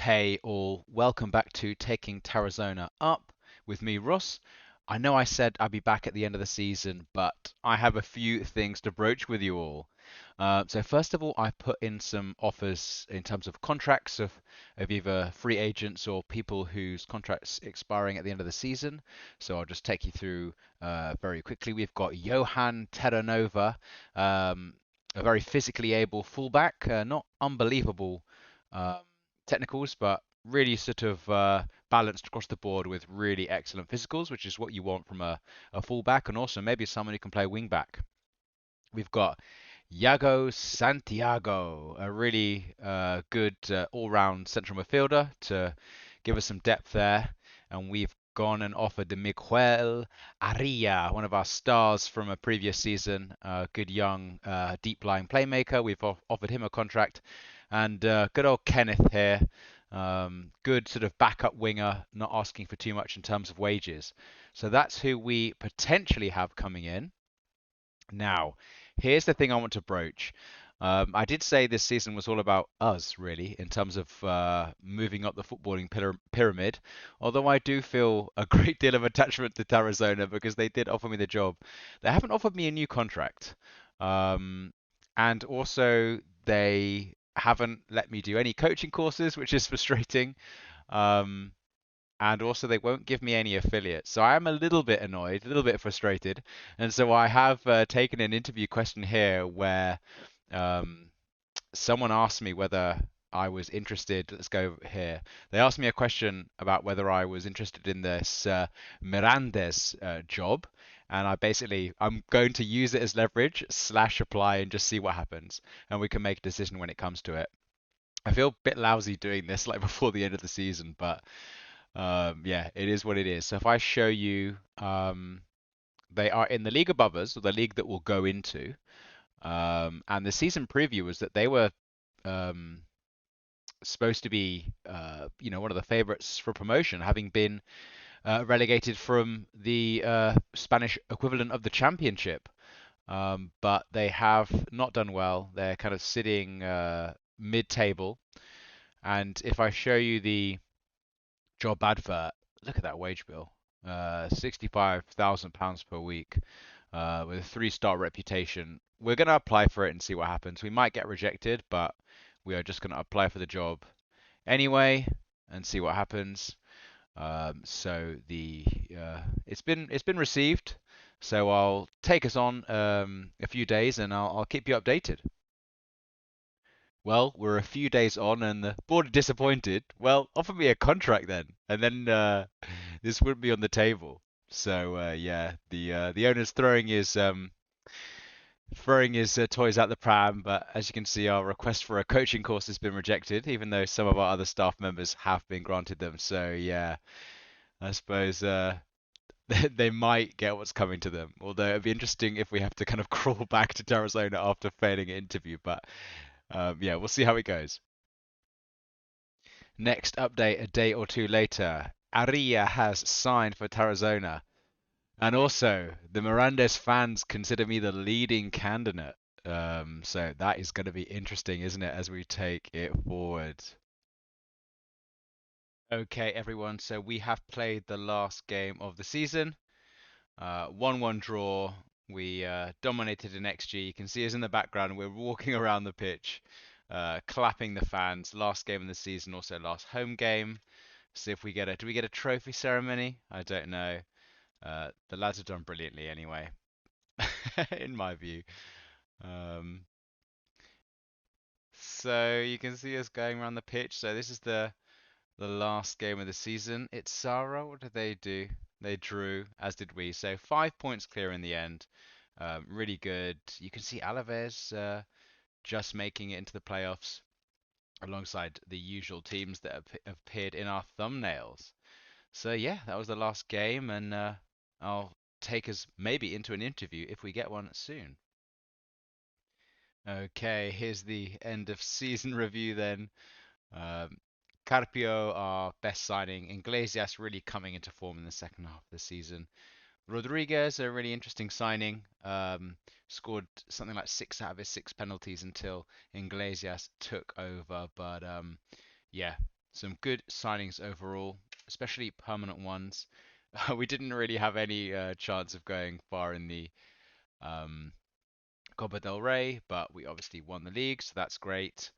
Hey all, welcome back to Taking Tarazona Up with me, Ross. I know I said I'd be back at the end of the season, but I have a few things to broach with you all. So first of all, I put in some offers in terms of contracts of either free agents or people whose contracts expiring at the end of the season. So I'll just take you through very quickly. We've got Johan Terranova, a very physically able fullback, not unbelievable. Um, Technicals, but really sort of balanced across the board with really excellent physicals, which is what you want from a fullback, and also maybe someone who can play wing back. We've got Yago Santiago, a really good all-round central midfielder to give us some depth there. And we've gone and offered the Miguel Aria, one of our stars from a previous season, a good young deep-lying playmaker. We've offered him a contract. And good old Kenneth here, good sort of backup winger, not asking for too much in terms of wages. So that's who we potentially have coming in. Now, here's the thing I want to broach. I did say this season was all about us, really, in terms of moving up the footballing pyramid. Although I do feel a great deal of attachment to Tarazona because they did offer me the job. They haven't offered me a new contract. Um, and also, they haven't let me do any coaching courses, which is frustrating. Um, and also they won't give me any affiliates. So I am a little bit annoyed, a little bit frustrated, and so I have taken an interview question here where um, someone asked me whether I was interested. Let's go here. They asked me a question about whether I was interested in this Mirandes job, and I'm going to use it as leverage slash apply and just see what happens, and we can make a decision when it comes to it. I feel a bit lousy doing this like before the end of the season, but yeah, it is what it is. So if I show you, they are in the league above us, or the league that we'll go into. And the season preview was that they were um, supposed to be, one of the favorites for promotion, having been relegated from the Spanish equivalent of the Championship. But they have not done well. They're kind of sitting mid-table. And if I show you the job advert, look at that wage bill. £65,000 per week with a three-star reputation. We're going to apply for it and see what happens. We might get rejected, but we are just going to apply for the job anyway and see what happens. So the it's been received. So I'll take us on a few days and I'll keep you updated. Well, we're a few days on and the board are disappointed. Well, offer me a contract then, and then this wouldn't be on the table. So yeah, the owner's throwing his toys out the pram. But as you can see, our request for a coaching course has been rejected, even though some of our other staff members have been granted them. So yeah, I suppose they might get what's coming to them. Although it'd be interesting if we have to kind of crawl back to Arizona after failing an interview. But yeah, we'll see how it goes. Next update a day or two later, Aria has signed for Tarazona. And also, the Mirandes fans consider me the leading candidate. So that is going to be interesting, isn't it, as we take it forward? Okay, everyone. So we have played the last game of the season. 1-1 draw. We dominated in XG. You can see us in the background. We're walking around the pitch, clapping the fans. Last game of the season, also last home game. See if we get a. Do we get a trophy ceremony? I don't know. The lads have done brilliantly anyway, in my view. Um, so you can see us going around the pitch. So this is the last game of the season. It's Sarah. What did they do? They drew, as did we. So 5 points clear in the end. Really good. You can see Alaves just making it into the playoffs alongside the usual teams that have appeared in our thumbnails. So yeah, that was the last game, and I'll take us maybe into an interview if we get one soon. Okay, here's the end of season review then. Um, Carpio, our best signing. Iglesias really coming into form in the second half of the season. Rodriguez, a really interesting signing. Scored something like 6 out of his 6 penalties until Iglesias took over. But yeah, Some good signings overall, especially permanent ones. We didn't really have any chance of going far in the um, Copa del Rey, but we obviously won the league, so that's great.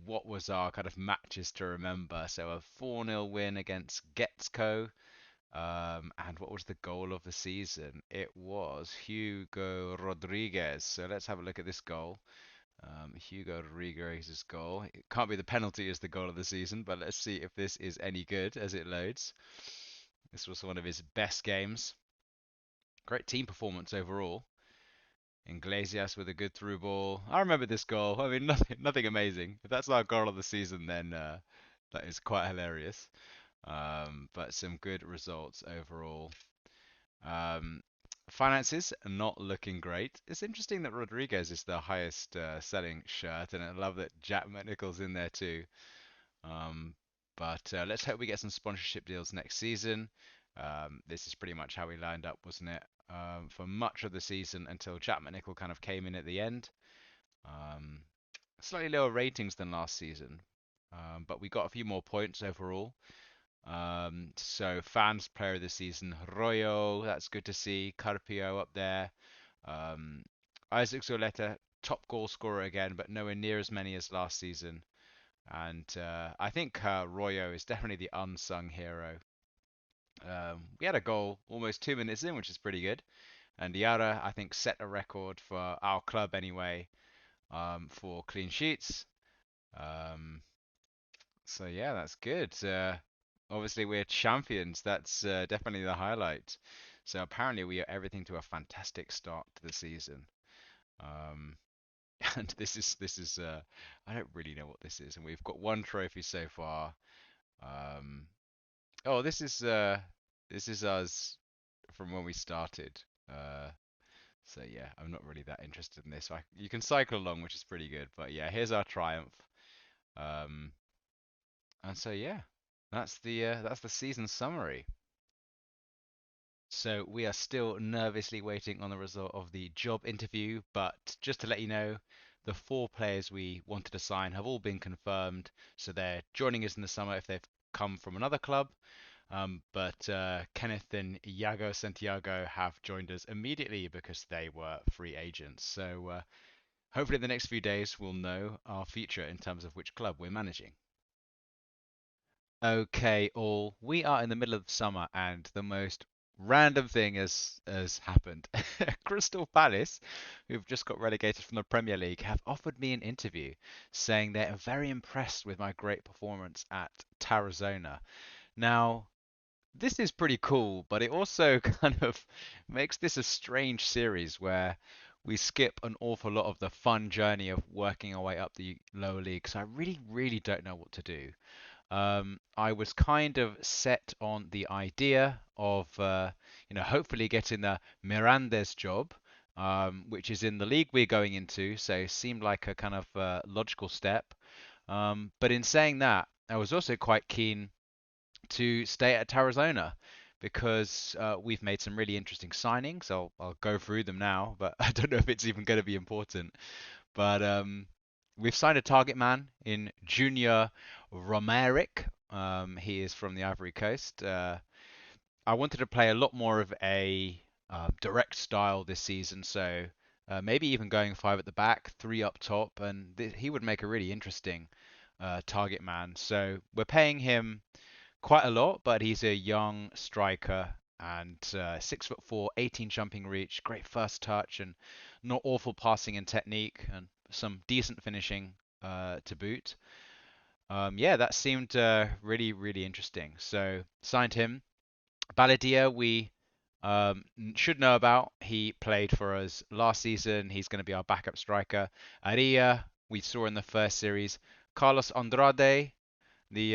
What was our kind of matches to remember? So a 4-0 win against Getxco. And what was the goal of the season? It was Hugo Rodriguez. So let's have a look at this goal. Hugo Rodriguez's goal. It can't be the penalty as the goal of the season, but let's see if this is any good as it loads. This was one of his best games. Great team performance overall. Iglesias with a good through ball. I remember this goal. I mean, nothing amazing. If that's our goal of the season, then that is quite hilarious. But some good results overall. Um, Finances are not looking great. It's interesting that Rodriguez is the highest selling shirt, and I love that Jack McNichol's in there too. Um, but let's hope we get some sponsorship deals next season. This is pretty much how we lined up, wasn't it? For much of the season until Jack McNichol kind of came in at the end. Um, Slightly lower ratings than last season, but we got a few more points overall. So fans player of the season, Royo, that's good to see. Carpio up there. Um, Isaac Zoleta, top goal scorer again, but nowhere near as many as last season. And I think Royo is definitely the unsung hero. We had a goal almost 2 minutes in, which is pretty good. And Yara, I think, set a record for our club anyway, for clean sheets. Um, So yeah, that's good. Obviously, we're champions. That's definitely the highlight. So apparently, we are everything to a fantastic start to the season. Um, and this is I don't really know what this is, and we've got one trophy so far. Um, oh, this is us from when we started. Uh, so yeah, I'm not really that interested in this. You can cycle along, which is pretty good. But yeah, here's our triumph. Um, And so yeah, that's the season summary. So we are still nervously waiting on the result of the job interview, but just to let you know, the 4 players we wanted to sign have all been confirmed. So they're joining us in the summer if they've come from another club. But Kenneth and Iago Santiago have joined us immediately because they were free agents. So hopefully in the next few days we'll know our future in terms of which club we're managing. Okay, all. We are in the middle of summer, and the most random thing has happened. Crystal Palace, who've just got relegated from the Premier League, have offered me an interview, saying they're very impressed with my great performance at Tarazona. Now, this is pretty cool, but it also kind of makes this a strange series where we skip an awful lot of the fun journey of working our way up the lower league. So I really, really don't know what to do. I was kind of set on the idea of, hopefully getting the Mirandes job, which is in the league we're going into, so seemed like a kind of logical step. But in saying that, I was also quite keen to stay at Tarazona because we've made some really interesting signings. I'll go through them now, but I don't know if it's even going to be important. But we've signed a target man in Junior Romeric. He is from the Ivory Coast. I wanted to play a lot more of a direct style this season, so maybe even going 5 at the back, 3 up top, and he would make a really interesting target man. So we're paying him quite a lot, but he's a young striker and 6'4", 18 jumping reach, great first touch, and not awful passing and technique, and some decent finishing to boot. Yeah, that seemed really, really interesting. So signed him. Baladia, we should know about. He played for us last season. He's going to be our backup striker. Aria, we saw in the first series. Carlos Andrade, the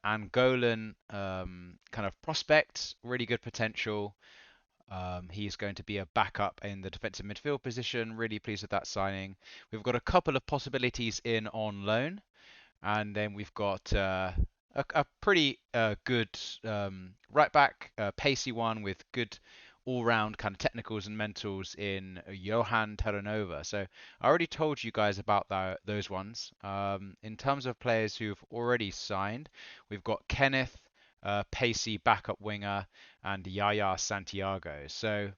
Angolan kind of prospect, really good potential. He's going to be a backup in the defensive midfield position. Really pleased with that signing. We've got a couple of possibilities in on loan, and then we've got a pretty good right back, pacey one with good all-round kind of technicals and mentals in Johan Taranova. So I already told you guys about those ones. In terms of players who've already signed, we've got Kenneth, pacey backup winger, and Yaya Santiago. So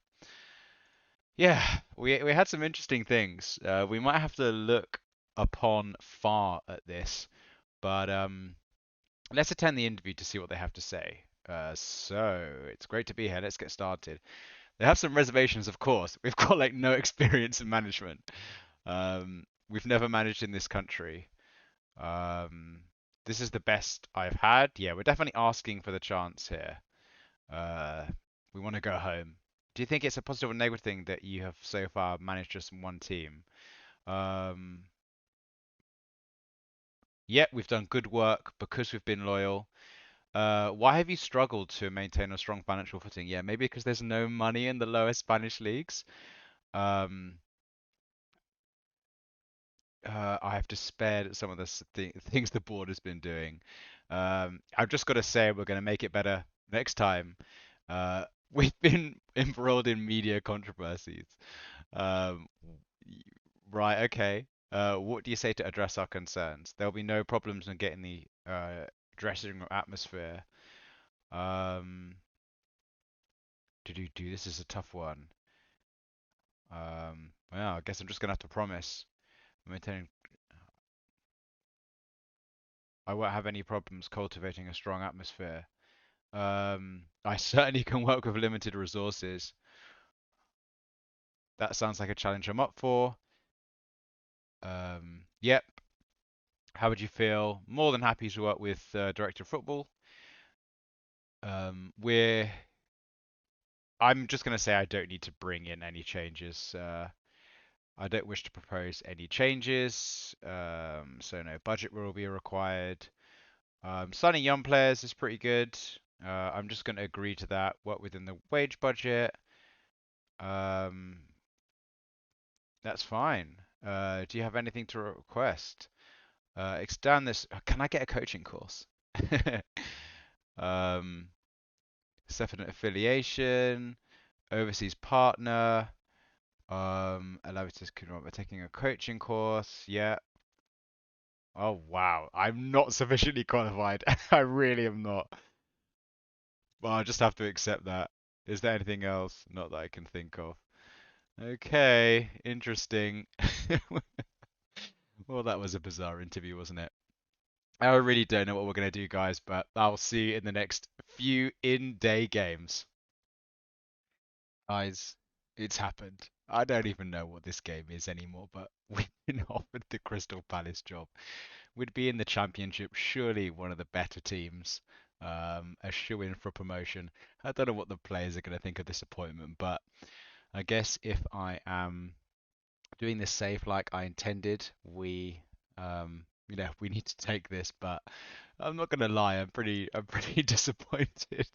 yeah, we had some interesting things. We might have to look upon far at this, but let's attend the interview to see what they have to say. So it's great to be here. Let's get started. They have some reservations, of course. We've got like no experience in management. We've never managed in this country. Um, this is the best I've had. Yeah, we're definitely asking for the chance here. Uh, we want to go home. Do you think it's a positive or negative thing that you have so far managed just one team? Um, yeah, we've done good work because we've been loyal. Why have you struggled to maintain a strong financial footing? Yeah, maybe because there's no money in the lower Spanish leagues. Um, I have despaired at some of the things the board has been doing. I've just got to say we're going to make it better next time. Uh, we've been embroiled in media controversies. Um, right, okay. What do you say to address our concerns? There'll be no problems in getting the dressing room atmosphere. Um, do this is a tough one. Well, I guess I'm just gonna have to promise. Maintaining, I won't have any problems cultivating a strong atmosphere. I certainly can work with limited resources. That sounds like a challenge I'm up for. Yep. How would you feel? More than happy to work with Director of Football. We're. I'm just gonna say I don't need to bring in any changes. I don't wish to propose any changes. So no budget will be required. Signing young players is pretty good. I'm just going to agree to that. Work within the wage budget. Um, that's fine. Do you have anything to request? Extend this. Can I get a coaching course? um, Definite affiliation, overseas partner. Allow me to convert by taking a coaching course. Yeah. Oh wow, I'm not sufficiently qualified. I really am not. Well, I'll just have to accept that. Is there anything else? Not that I can think of. Okay, interesting. Well, that was a bizarre interview, wasn't it? I really don't know what we're going to do, guys, but I'll see you in the next few in-day games. Guys, it's happened. I don't even know what this game is anymore, but we've been offered the Crystal Palace job. We'd be in the championship, surely one of the better teams, a shoe-in for promotion. I don't know what the players are going to think of this appointment, but I guess if I am doing this safe like I intended, we need to take this. But I'm not gonna lie, I'm pretty disappointed,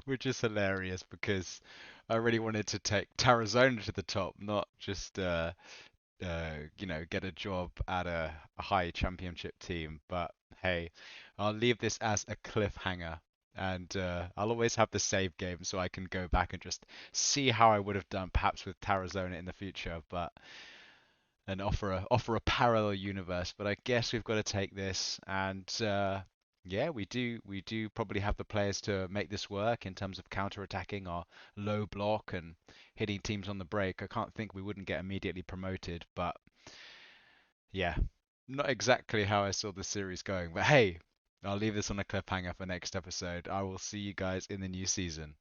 which is hilarious because I really wanted to take Tarazona to the top, not just get a job at a high championship team. But hey, I'll leave this as a cliffhanger. And I'll always have the save game so I can go back and just see how I would have done perhaps with Tarazona in the future, but and offer a parallel universe. But I guess we've got to take this, and yeah, we do probably have the players to make this work in terms of counter-attacking our low block and hitting teams on the break. I can't think we wouldn't get immediately promoted, but yeah, not exactly how I saw the series going. But hey, I'll leave this on a cliffhanger for next episode. I will see you guys in the new season.